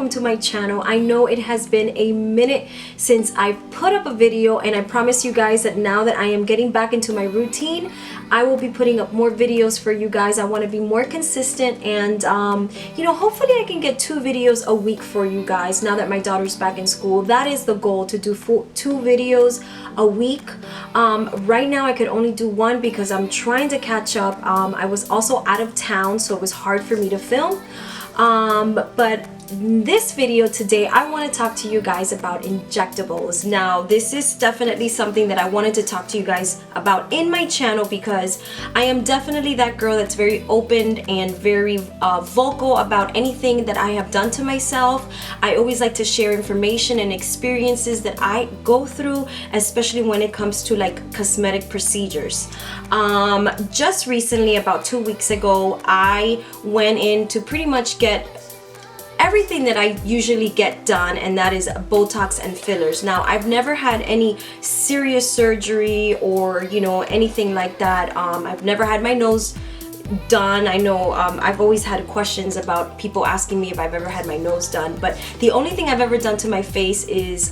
welcome to my channel. I know it has been a minute since I've put up a video, and I promise you guys that now that I am getting back into my routine, I will be putting up more videos for you guys. I want to be more consistent, and you know, hopefully I can get 2 videos a week for you guys now that my daughter's back in school. That is the goal, to do 2 videos a week. Right now I could only do 1 because I'm trying to catch up. I was also out of town, so it was hard for me to film. But this video today, I want to talk to you guys about injectables. Now, this is definitely something that I wanted to talk to you guys about in my channel, because I am definitely that girl that's very open and very vocal about anything that I have done to myself. I always like to share information and experiences that I go through, especially when it comes to like cosmetic procedures. Just recently, about 2 weeks ago, I went in to pretty much get everything that I usually get done, and that is Botox and fillers. Now, I've never had any serious surgery or, you know, anything like that. I've never had my nose done. I know I've always had questions about people asking me if I've ever had my nose done, but the only thing I've ever done to my face is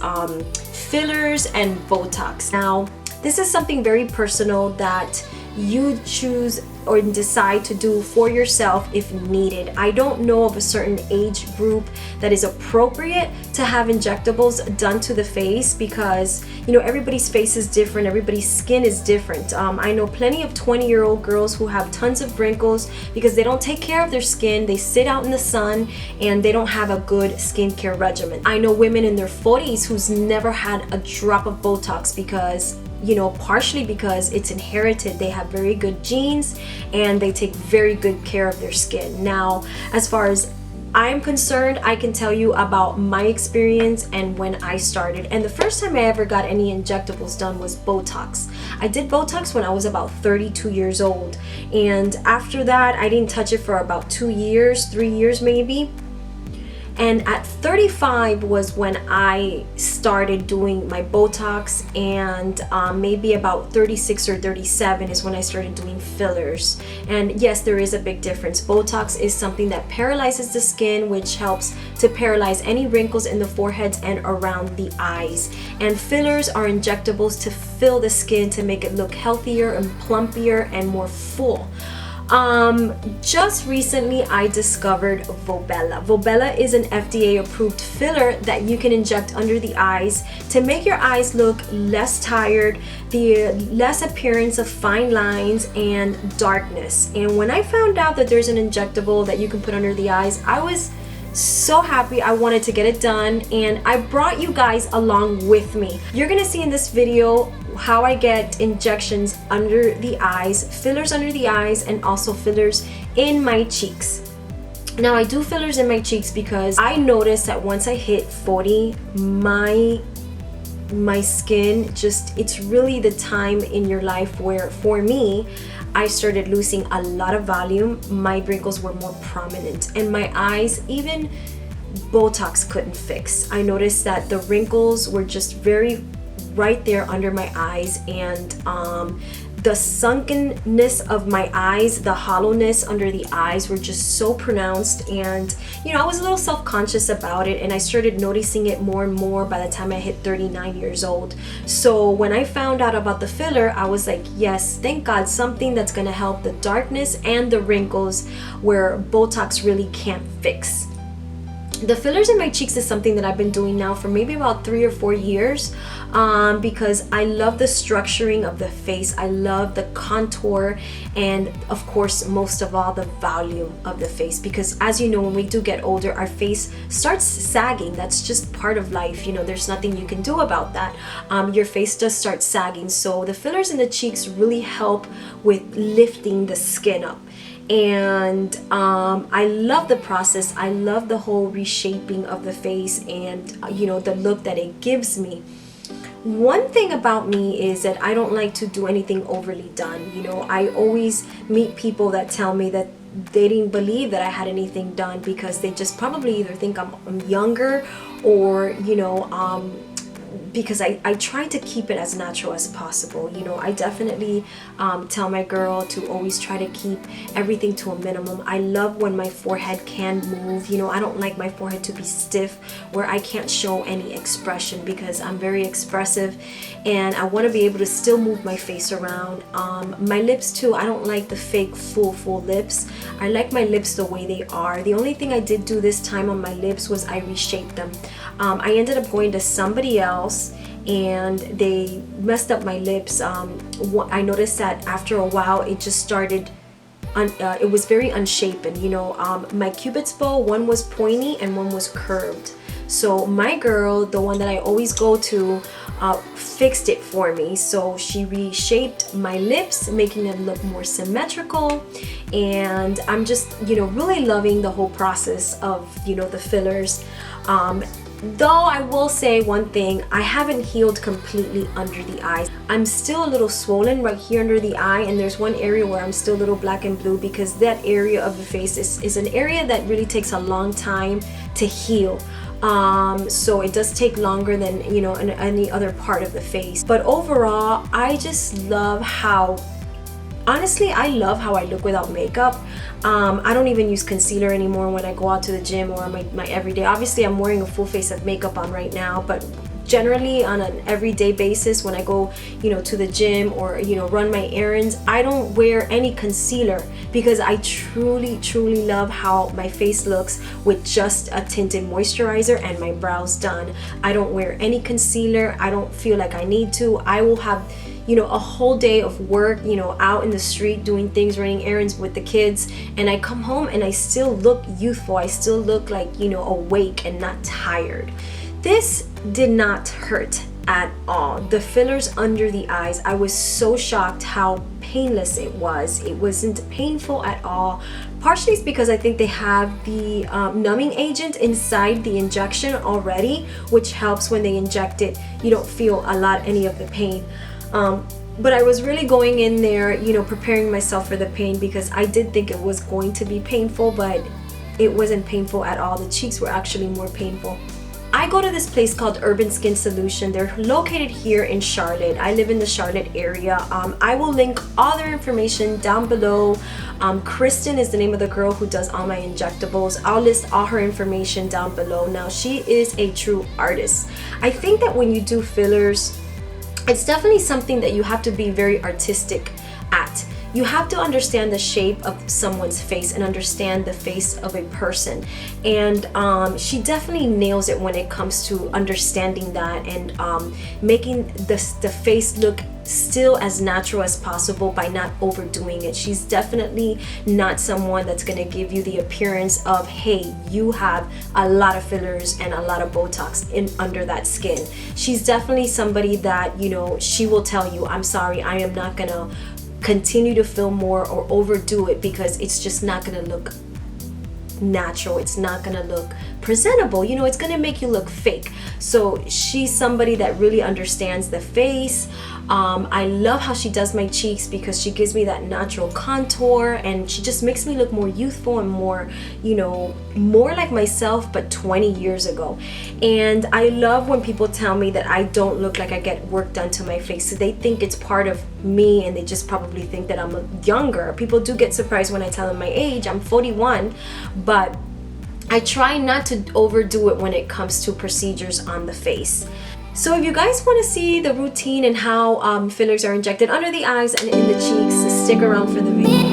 fillers and Botox. Now, this is something very personal that you choose or decide to do for yourself if needed. I don't know of a certain age group that is appropriate to have injectables done to the face, because you know, everybody's face is different, everybody's skin is different. I know plenty of 20-year-old girls who have tons of wrinkles because they don't take care of their skin, they sit out in the sun, and they don't have a good skincare regimen. I know women in their 40s who's never had a drop of Botox because, you know, partially because it's inherited. They have very good genes and they take very good care of their skin. Now, as far as I'm concerned, I can tell you about my experience and when I started. And the first time I ever got any injectables done was Botox. I did Botox when I was about 32 years old. And after that, I didn't touch it for about 2 years, 3 years maybe. And at 35 was when I started doing my Botox, and maybe about 36 or 37 is when I started doing fillers. And yes, there is a big difference. Botox is something that paralyzes the skin, which helps to paralyze any wrinkles in the foreheads and around the eyes. And fillers are injectables to fill the skin to make it look healthier and plumpier and more full. Just recently I discovered Volbella. Volbella is an FDA approved filler that you can inject under the eyes to make your eyes look less tired, the less appearance of fine lines and darkness. And when I found out that there's an injectable that you can put under the eyes, I was so happy. I wanted to get it done, and I brought you guys along with me. You're gonna see in this video how I get injections under the eyes, fillers under the eyes, and also fillers in my cheeks. Now, I do fillers in my cheeks because I noticed that once I hit 40, my skin just, it's really the time in your life where, for me, I started losing a lot of volume. My wrinkles were more prominent, and my eyes, even Botox couldn't fix. I noticed that the wrinkles were just very right there under my eyes, and the sunkenness of my eyes, the hollowness under the eyes were just so pronounced. And you know, I was a little self-conscious about it, and I started noticing it more and more by the time I hit 39 years old. So when I found out about the filler, I was like, yes, thank God, something that's gonna help the darkness and the wrinkles where Botox really can't fix. The fillers in my cheeks is something that I've been doing now for maybe about 3 or 4 years, because I love the structuring of the face. I love the contour, and of course, most of all, the volume of the face, because as you know, when we do get older, our face starts sagging. That's just part of life. You know, there's nothing you can do about that. Your face does start sagging. So the fillers in the cheeks really help with lifting the skin up. And I love the process. I love the whole reshaping of the face, and you know, the look that it gives me. One thing about me is that I don't like to do anything overly done. You know, I always meet people that tell me that they didn't believe that I had anything done because they just probably either think I'm younger, or you know, because I try to keep it as natural as possible. You know, I definitely tell my girl to always try to keep everything to a minimum. I love when my forehead can move. You know, I don't like my forehead to be stiff where I can't show any expression, because I'm very expressive and I want to be able to still move my face around. My lips too, I don't like the fake full lips. I like my lips the way they are. The only thing I did do this time on my lips was I reshaped them. I ended up going to somebody else and they messed up my lips. I noticed that after a while it just started it was very unshapen. You know, my cupid's bow, one was pointy and one was curved. So my girl, the one that I always go to, fixed it for me. So she reshaped my lips, making them look more symmetrical. And I'm just, you know, really loving the whole process of, you know, the fillers. Though I will say one thing, I haven't healed completely under the eyes. I'm still a little swollen right here under the eye, and there's one area where I'm still a little black and blue, because that area of the face is an area that really takes a long time to heal. So it does take longer than, you know, in any other part of the face. But overall, I just love how, honestly, I love how I look without makeup. I don't even use concealer anymore when I go out to the gym or my everyday. Obviously, I'm wearing a full face of makeup on right now, but generally on an everyday basis, when I go, you know, to the gym or, you know, run my errands, I don't wear any concealer, because I truly love how my face looks with just a tinted moisturizer and my brows done. I don't wear any concealer. I don't feel like I need to. I will have, you know, a whole day of work, you know, out in the street doing things, running errands with the kids, and I come home and I still look youthful. I still look like, you know, awake and not tired. This did not hurt at all. The fillers under the eyes, I was so shocked how painless it was. It wasn't painful at all. Partially it's because I think they have the numbing agent inside the injection already, which helps when they inject it. You don't feel any of the pain. But I was really going in there, you know, preparing myself for the pain, because I did think it was going to be painful, but it wasn't painful at all. The cheeks were actually more painful. I go to this place called Urban Skin Solution. They're located here in Charlotte. I live in the Charlotte area. I will link all their information down below. Kristin is the name of the girl who does all my injectables. I'll list all her information down below. Now, she is a true artist. I think that when you do fillers, it's definitely something that you have to be very artistic at. You have to understand the shape of someone's face and understand the face of a person. And she definitely nails it when it comes to understanding that and making the face look still as natural as possible by not overdoing it. She's definitely not someone that's going to give you the appearance of, hey, you have a lot of fillers and a lot of Botox under that skin. She's definitely somebody that, you know, she will tell you, I'm sorry, I am not going to continue to fill more or overdo it, because it's just not going to look natural. It's not going to look presentable. You know, it's going to make you look fake. So she's somebody that really understands the face. I love how she does my cheeks, because she gives me that natural contour, and she just makes me look more youthful and more, you know, more like myself, but 20 years ago. And I love when people tell me that I don't look like I get work done to my face. So they think it's part of me, and they just probably think that I'm younger. People do get surprised when I tell them my age. I'm 41, but I try not to overdo it when it comes to procedures on the face. So if you guys want to see the routine and how fillers are injected under the eyes and in the cheeks, stick around for the video.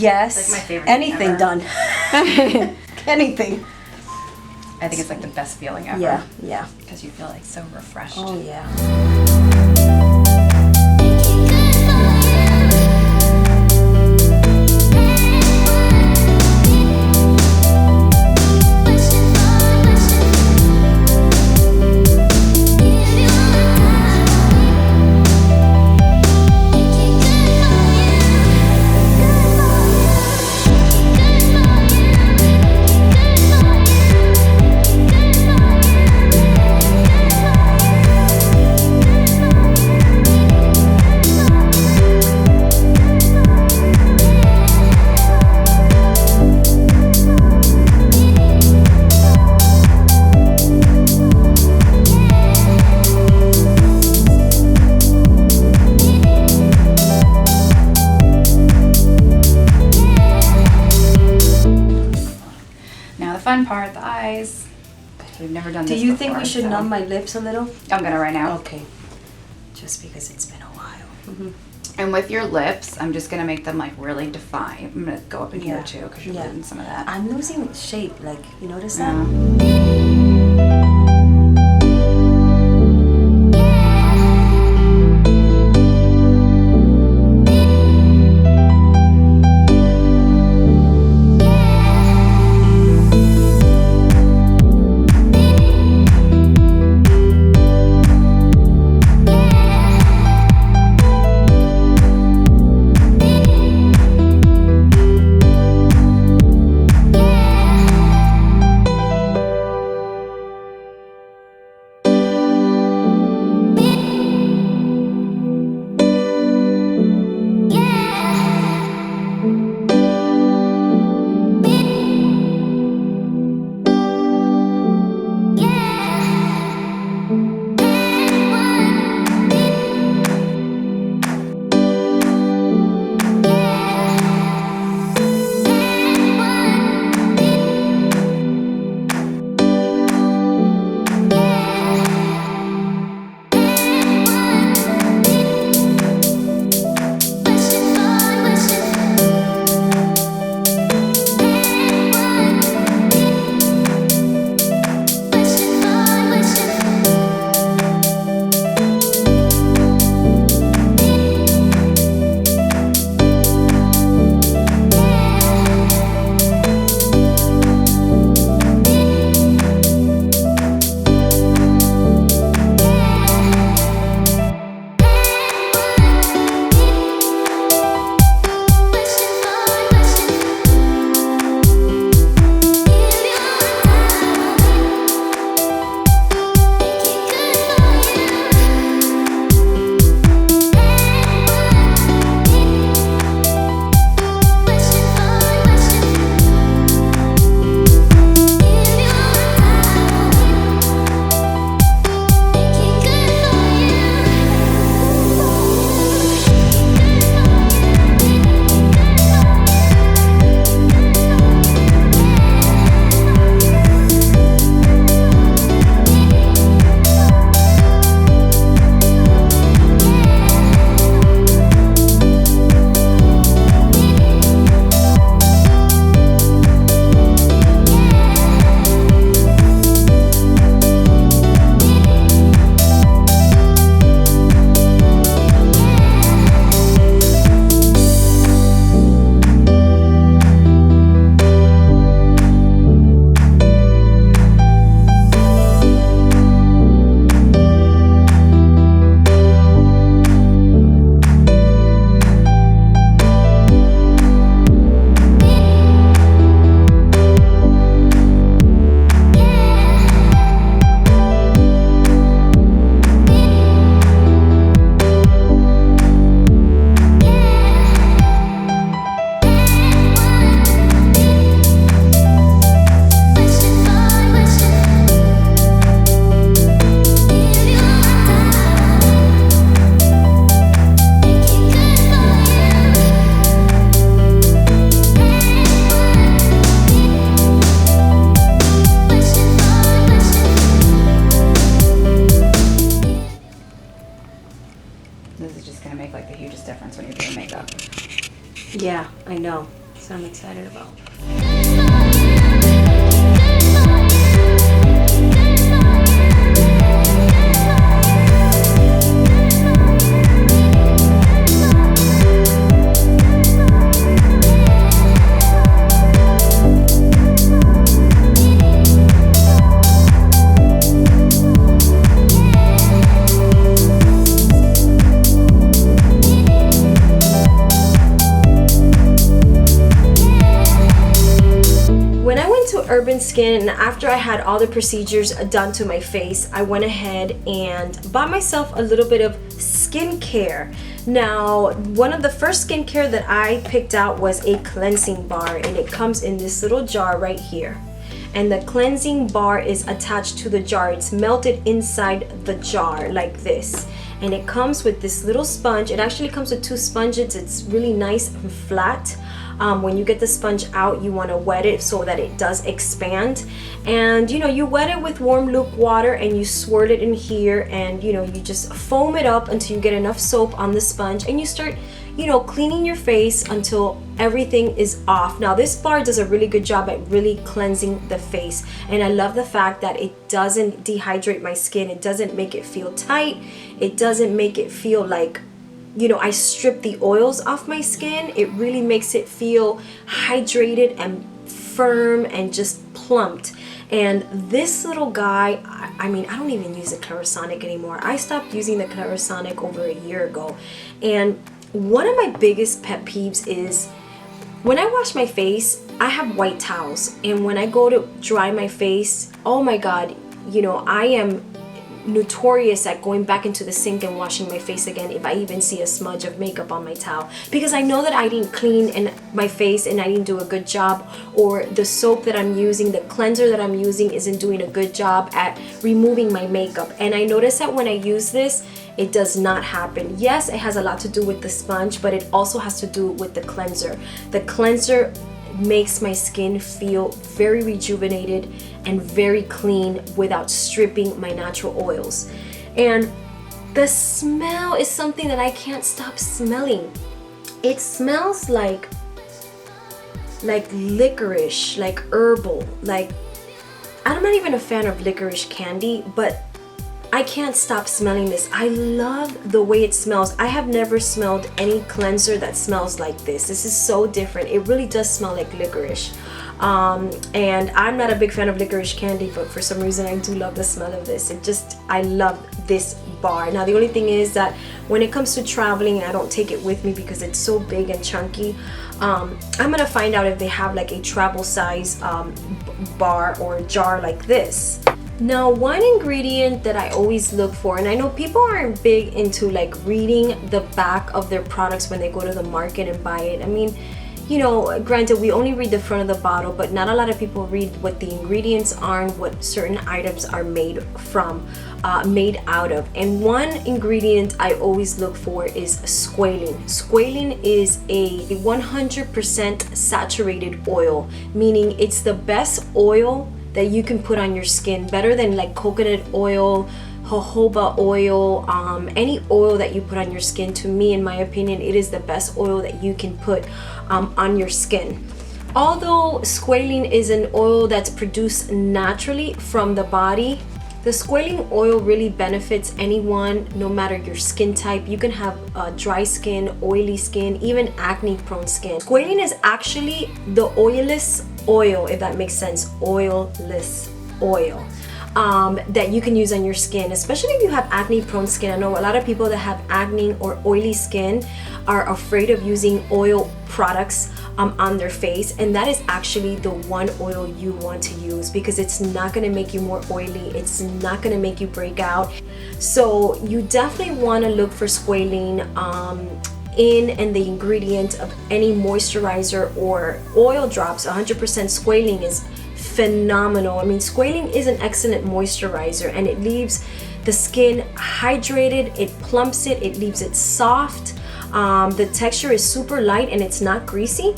Yes. It's like my favorite Anything thing ever. done. Anything. I think it's like the best feeling ever. Yeah, yeah. Because you feel like so refreshed. Oh, yeah. Now the fun part, the eyes. We've never done Do this you before, think we should so numb my lips a little? I'm gonna right now. Okay. Just because it's been a while. And with your lips, I'm just gonna make them like really defined. I'm gonna go up in here Yeah. too because you're Yeah. losing some of that. I'm losing shape, like, you notice that? Yeah. Yeah, I know. what I'm excited about. Urban Skin, and after I had all the procedures done to my face, I went ahead and bought myself a little bit of skincare. Now, one of the first skincare that I picked out was a cleansing bar, and it comes in this little jar right here. And the cleansing bar is attached to the jar. It's melted inside the jar like this. And it comes with this little sponge. It actually comes with two sponges. It's really nice and flat. When you get the sponge out, you want to wet it so that it does expand. And you wet it with warm luke water and you swirl it in here, and you just foam it up until you get enough soap on the sponge, and you start cleaning your face until everything is off. Now this bar does a really good job at really cleansing the face, and I love the fact that it doesn't dehydrate my skin. It doesn't make it feel tight. It doesn't make it feel like I strip the oils off my skin. It really makes it feel hydrated and firm and just plumped. And this little guy, I don't even use the Clarisonic anymore. I stopped using the Clarisonic over a year ago. And one of my biggest pet peeves is when I wash my face, I have white towels. And when I go to dry my face, oh my God, I am notorious at going back into the sink and washing my face again if I even see a smudge of makeup on my towel, because I know that I didn't clean my face and I didn't do a good job, or the soap that I'm using, the cleanser that I'm using isn't doing a good job at removing my makeup. And I notice that when I use this, it does not happen. Yes, it has a lot to do with the sponge, but it also has to do with the cleanser. The cleanser makes my skin feel very rejuvenated and very clean without stripping my natural oils. And the smell is something that I can't stop smelling. It smells like licorice, like herbal, like I'm not even a fan of licorice candy, but I can't stop smelling this. I love the way it smells. I have never smelled any cleanser that smells like this. This is so different. It really does smell like licorice. And I'm not a big fan of licorice candy, but for some reason I do love the smell of this. I love this bar. Now the only thing is that when it comes to traveling, I don't take it with me because it's so big and chunky. I'm gonna find out if they have like a travel size bar or jar like this. Now, one ingredient that I always look for, and I know people aren't big into like reading the back of their products when they go to the market and buy it. I mean, granted, we only read the front of the bottle, but not a lot of people read what the ingredients are and what certain items are made out of. And one ingredient I always look for is squalene. Squalene is a 100% saturated oil, meaning it's the best oil that you can put on your skin, better than like coconut oil, jojoba oil, any oil that you put on your skin. To me, in my opinion, it is the best oil that you can put on your skin. Although squalene is an oil that's produced naturally from the body, the squalene oil really benefits anyone, no matter your skin type. You can have dry skin, oily skin, even acne prone skin. Squalene is actually the oilless oil, if that makes sense, oilless oil that you can use on your skin, especially if you have acne prone skin. I know a lot of people that have acne or oily skin are afraid of using oil products on their face, and that is actually the one oil you want to use, because it's not going to make you more oily, it's not going to make you break out. So you definitely want to look for squalene in the ingredient of any moisturizer or oil drops. 100% squalene is phenomenal. I mean, squalene is an excellent moisturizer, and it leaves the skin hydrated, it plumps it, it leaves it soft. The texture is super light and it's not greasy.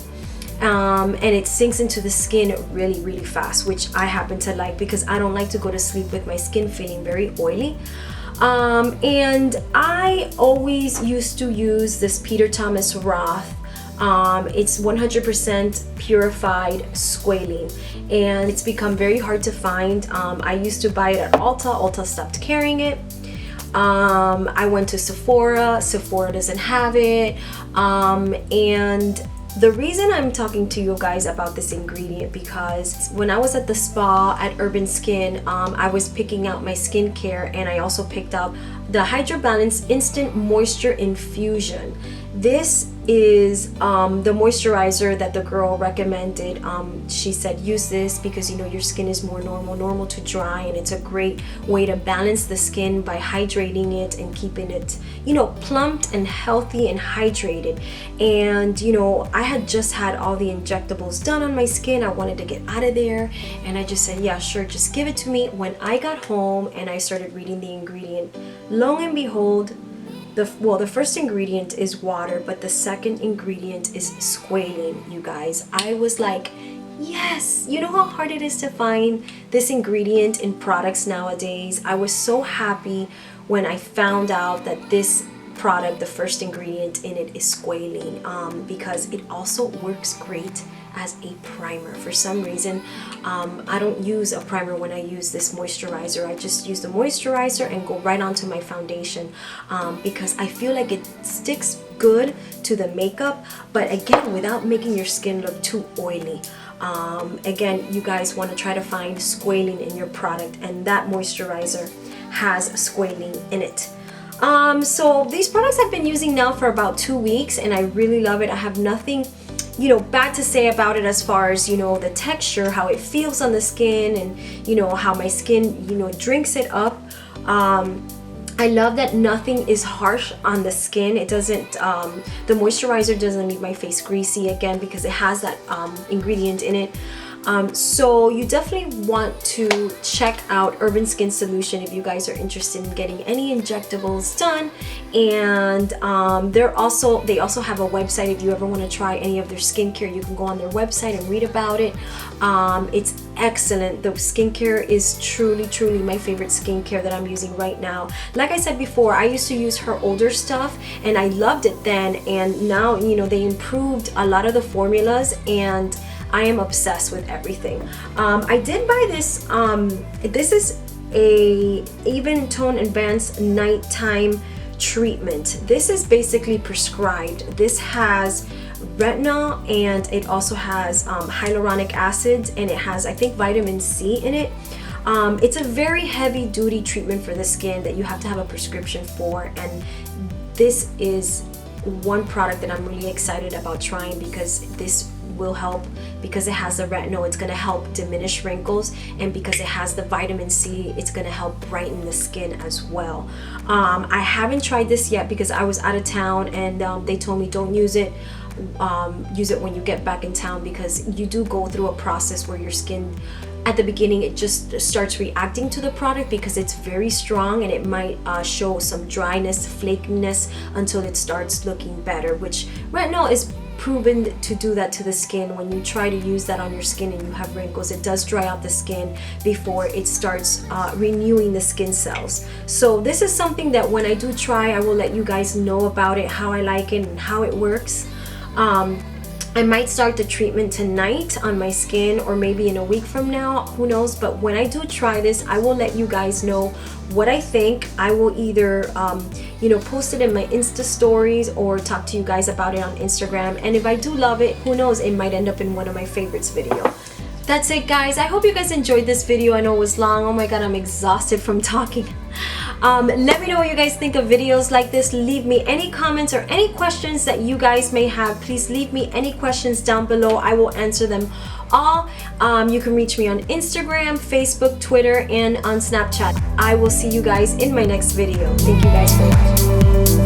And it sinks into the skin really, really fast, which I happen to like because I don't like to go to sleep with my skin feeling very oily. And I always used to use this Peter Thomas Roth It's 100% purified squalene, and it's become very hard to find. I used to buy it at Ulta stopped carrying it. I went to Sephora doesn't have it, and the reason I'm talking to you guys about this ingredient, because when I was at the spa at Urban Skin, I was picking out my skincare, and I also picked up the Hydra Balance Instant Moisture Infusion. This is the moisturizer that the girl recommended. She said use this because you know your skin is more normal to dry, and it's a great way to balance the skin by hydrating it and keeping it, you know, plumped and healthy and hydrated. And you know, I had just had all the injectables done on my skin. I wanted to get out of there, and I just said, yeah, sure, just give it to me. When I got home and I started reading the ingredient, lo and behold, the first ingredient is water, but the second ingredient is squalene, you guys. I was like, yes. You know how hard it is to find this ingredient in products nowadays? I was so happy when I found out that this product, the first ingredient in it is squalene, because it also works great as a primer. For some reason, I don't use a primer when I use this moisturizer. I just use the moisturizer and go right onto my foundation, because I feel like it sticks good to the makeup, but again, without making your skin look too oily. Again, you guys want to try to find squalene in your product, and that moisturizer has squalene in it. So these products I've been using now for about 2 weeks, and I really love it. I have nothing, you know, bad to say about it as far as, you know, the texture, how it feels on the skin, and you know how my skin, you know, drinks it up. I love that nothing is harsh on the skin. It doesn't, the moisturizer doesn't leave my face greasy, again, because it has that ingredient in it. So you definitely want to check out Urban Skin Solution if you guys are interested in getting any injectables done. And they also have a website. If you ever want to try any of their skincare, you can go on their website and read about it. It's excellent. The skincare is truly my favorite skincare that I'm using right now. Like I said before, I used to use her older stuff and I loved it then, and now, you know, they improved a lot of the formulas, and I am obsessed with everything. I did buy this. This is a Even Tone Advanced Nighttime Treatment. This is basically prescribed. This has retinol, and it also has hyaluronic acid, and it has, I think, vitamin C in it. It's a very heavy duty treatment for the skin that you have to have a prescription for, and this is one product that I'm really excited about trying, because this will help, because it has the retinol, it's going to help diminish wrinkles, and because it has the vitamin C, it's going to help brighten the skin as well. I haven't tried this yet because I was out of town, and they told me don't use it. Use it when you get back in town, because you do go through a process where your skin, at the beginning, it just starts reacting to the product because it's very strong, and it might show some dryness, flakiness, until it starts looking better, which retinol is proven to do that to the skin. When you try to use that on your skin and you have wrinkles, it does dry out the skin before it starts renewing the skin cells. So this is something that when I do try, I will let you guys know about it, how I like it and how it works. I might start the treatment tonight on my skin, or maybe in a week from now, who knows. But when I do try this, I will let you guys know what I think. I will either you know, post it in my Insta stories or talk to you guys about it on Instagram. And if I do love it, who knows, it might end up in one of my favorites video. That's it, guys. I hope you guys enjoyed this video. I know it was long. Oh my god, I'm exhausted from talking. Let me know what you guys think of videos like this. Leave me any comments or any questions that you guys may have. Please leave me any questions down below. I will answer them all. You can reach me on Instagram, Facebook, Twitter, and on Snapchat. I will see you guys in my next video. Thank you guys so much.